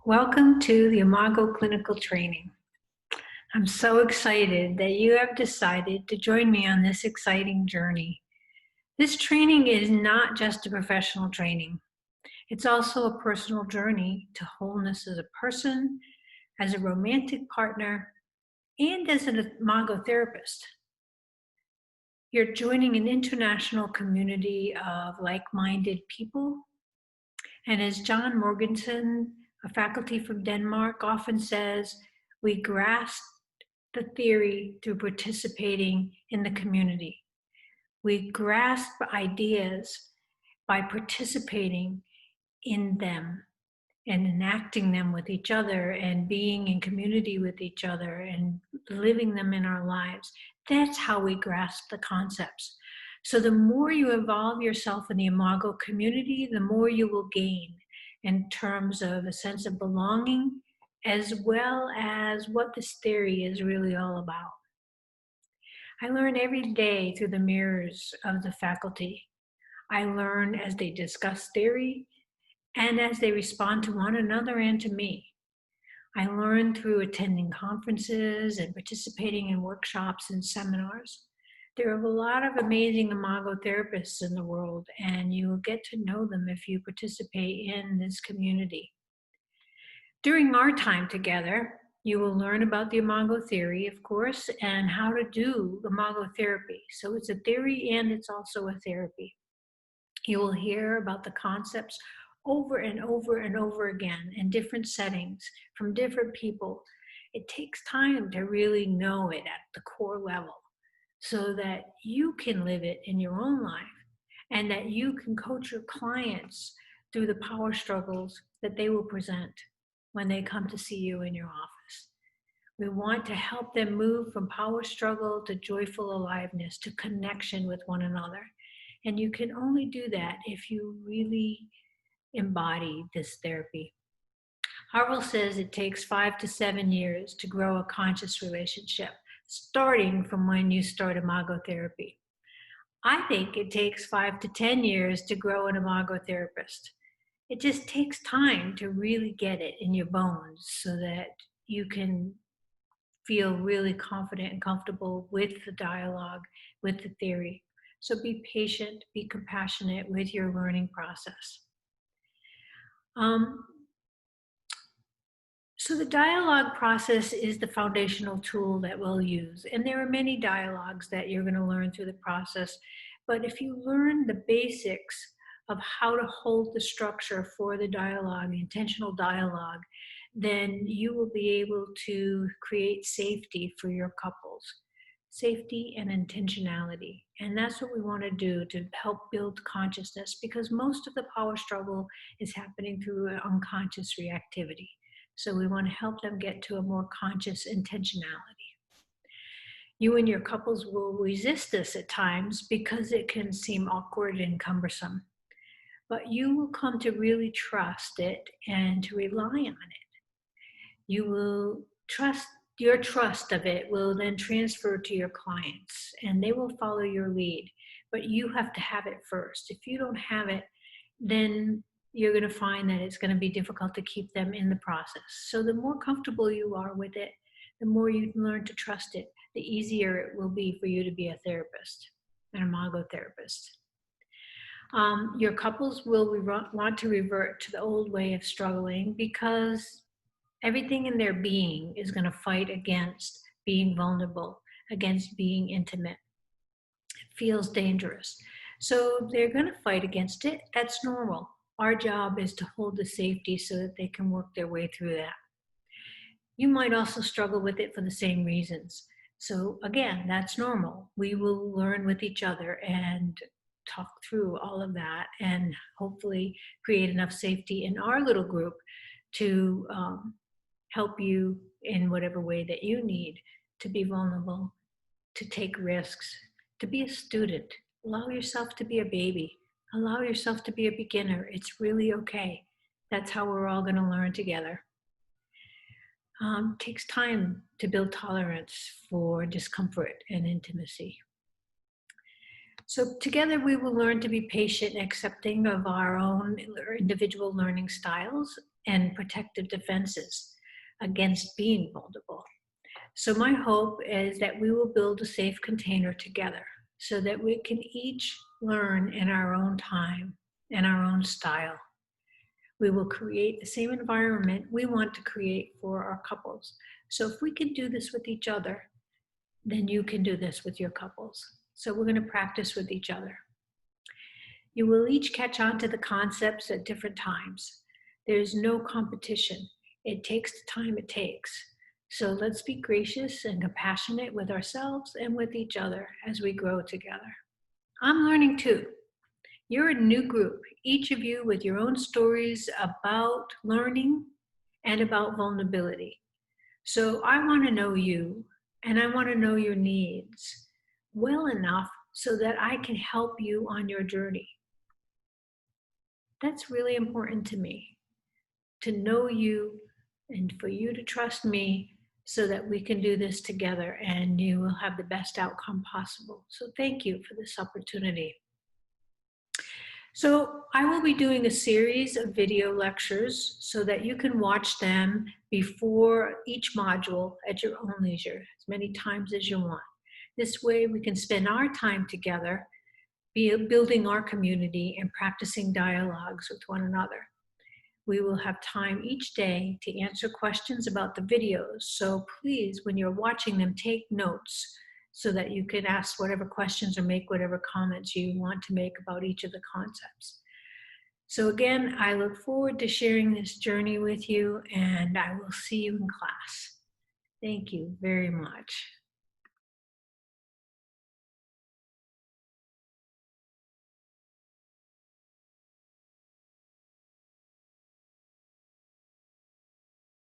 Welcome to the Imago Clinical Training. I'm so excited that you have decided to join me on this exciting journey. This training is not just a professional training. It's also a personal journey to wholeness as a person, as a romantic partner, and as an Imago therapist. You're joining an international community of like-minded people. And as John Morgensen, a faculty from Denmark, often says, we grasp the theory through participating in the community. We grasp ideas by participating in them and enacting them with each other and being in community with each other and living them in our lives. That's how we grasp the concepts. So the more you involve yourself in the Imago community, the more you will gain in terms of a sense of belonging, as well as what this theory is really all about. I learn every day through the mirrors of the faculty. I learn as they discuss theory and as they respond to one another and to me. I learn through attending conferences and participating in workshops and seminars. There are a lot of amazing Imago therapists in the world, and you will get to know them if you participate in this community. During our time together, you will learn about the Imago theory, of course, and how to do Imago therapy. So it's a theory and it's also a therapy. You will hear about the concepts over and over and over again in different settings from different people. It takes time to really know it at the core level so that you can live it in your own life and that you can coach your clients through the power struggles that they will present when they come to see you in your office. We want to help them move from power struggle to joyful aliveness, to connection with one another. And you can only do that if you really embody this therapy. Harville says it takes 5 to 7 years to grow a conscious relationship, starting from when you start Imago therapy. I think it takes 5 to 10 years to grow an Imago therapist. It just takes time to really get it in your bones so that you can feel really confident and comfortable with the dialogue, with the theory. So be patient, be compassionate with your learning process. So the dialogue process is the foundational tool that we'll use. And there are many dialogues that you're going to learn through the process. But if you learn the basics of how to hold the structure for the dialogue, the intentional dialogue, then you will be able to create safety for your couples. Safety and intentionality. And that's what we want to do to help build consciousness, because most of the power struggle is happening through unconscious reactivity. So we want to help them get to a more conscious intentionality. You and your couples will resist this at times because it can seem awkward and cumbersome. But you will come to really trust it and to rely on it. You will trust, your trust of it will then transfer to your clients and they will follow your lead. But you have to have it first. If you don't have it, then you're going to find that it's going to be difficult to keep them in the process. So the more comfortable you are with it, the more you learn to trust it, the easier it will be for you to be a therapist, an Imago therapist. Your couples will want to revert to the old way of struggling because everything in their being is going to fight against being vulnerable, against being intimate. It feels dangerous. So they're going to fight against it. That's normal. Our job is to hold the safety so that they can work their way through that. You might also struggle with it for the same reasons. So again, that's normal. We will learn with each other and talk through all of that and hopefully create enough safety in our little group to help you in whatever way that you need to be vulnerable, to take risks, to be a student. Allow yourself to be a baby. Allow yourself to be a beginner. It's really okay. That's how we're all going to learn together. It takes time to build tolerance for discomfort and intimacy. So together we will learn to be patient and accepting of our own individual learning styles and protective defenses against being vulnerable. So my hope is that we will build a safe container together so that we can each learn in our own time and our own style. We will create the same environment we want to create for our couples. So if we can do this with each other, then you can do this with your couples. So we're going to practice with each other. You will each catch on to the concepts at different times. There's no competition. It takes the time it takes. So let's be gracious and compassionate with ourselves and with each other as we grow together. I'm learning too. You're a new group, each of you with your own stories about learning and about vulnerability. So I want to know you, and I want to know your needs well enough so that I can help you on your journey. That's really important to me, to know you and for you to trust me so that we can do this together and you will have the best outcome possible. So thank you for this opportunity. So I will be doing a series of video lectures so that you can watch them before each module at your own leisure, as many times as you want. This way we can spend our time together, building our community and practicing dialogues with one another. We will have time each day to answer questions about the videos. So please, when you're watching them, take notes so that you can ask whatever questions or make whatever comments you want to make about each of the concepts. So again, I look forward to sharing this journey with you, and I will see you in class. Thank you very much.